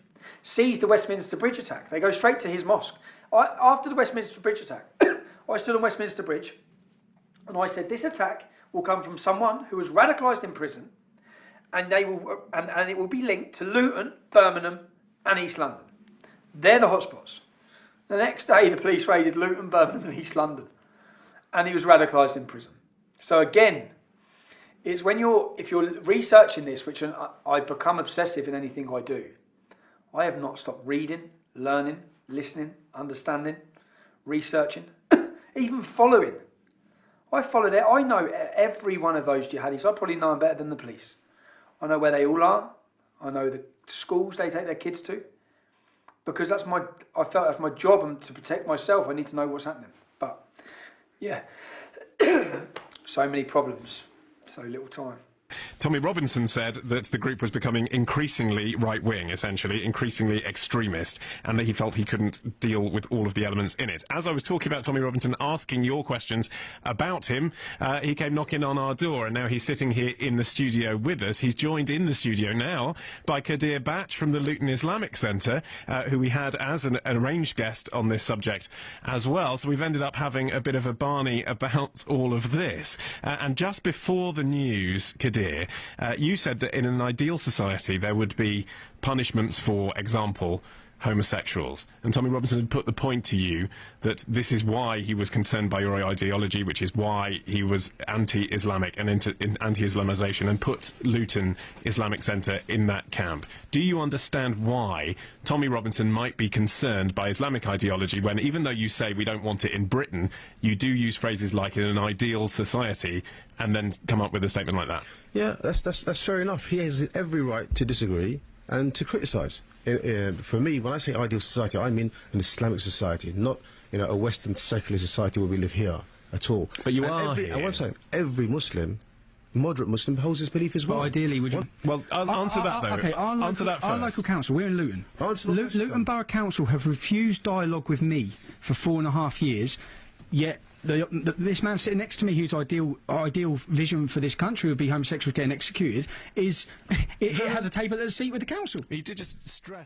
sees the Westminster Bridge attack, they go straight to his mosque. After the Westminster Bridge attack, I stood on Westminster Bridge, and I said, this attack will come from someone who was radicalised in prison, and it will be linked to Luton, Birmingham, and East London. They're the hotspots. The next day, the police raided Luton, Birmingham, and East London, and he was radicalised in prison. So again, it's if you're researching this, which I become obsessive in anything I do. I have not stopped reading, learning, listening, understanding, researching, even following. I followed it. I know every one of those jihadis. I probably know them better than the police. I know where they all are. I know the schools they take their kids to. Because I felt that's my job, and to protect myself, I need to know what's happening. But, yeah, so many problems, so little time. Tommy Robinson said that the group was becoming increasingly right-wing, essentially, increasingly extremist, and that he felt he couldn't deal with all of the elements in it. As I was talking about Tommy Robinson, asking your questions about him, he came knocking on our door, and now he's sitting here in the studio with us. He's joined in the studio now by Kadir Bash from the Luton Islamic Centre, who we had as an arranged guest on this subject as well. So we've ended up having a bit of a Barney about all of this. And just before the news, Kadir, you said that in an ideal society there would be punishments for example homosexuals, and Tommy Robinson had put the point to you that this is why he was concerned by your ideology, which is why he was anti-Islamic and anti-Islamisation, and put Luton Islamic Centre in that camp. Do you understand why Tommy Robinson might be concerned by Islamic ideology when, even though you say we don't want it in Britain, you do use phrases like in an ideal society and then come up with a statement like that? Yeah, that's fair enough. He has every right to disagree and to criticise. For me, when I say ideal society, I mean an Islamic society, not a Western secular society where we live here at all. But you are here. I want to say every Muslim, moderate Muslim, holds this belief as well. Well, ideally, would you? Well, answer that though. Okay, answer that first. Our local council, we're in Luton. Luton Borough Council have refused dialogue with me for 4.5 years, yet this man sitting next to me, whose ideal vision for this country would be homosexuals getting executed, it has a table at the seat with the council. He did just stress.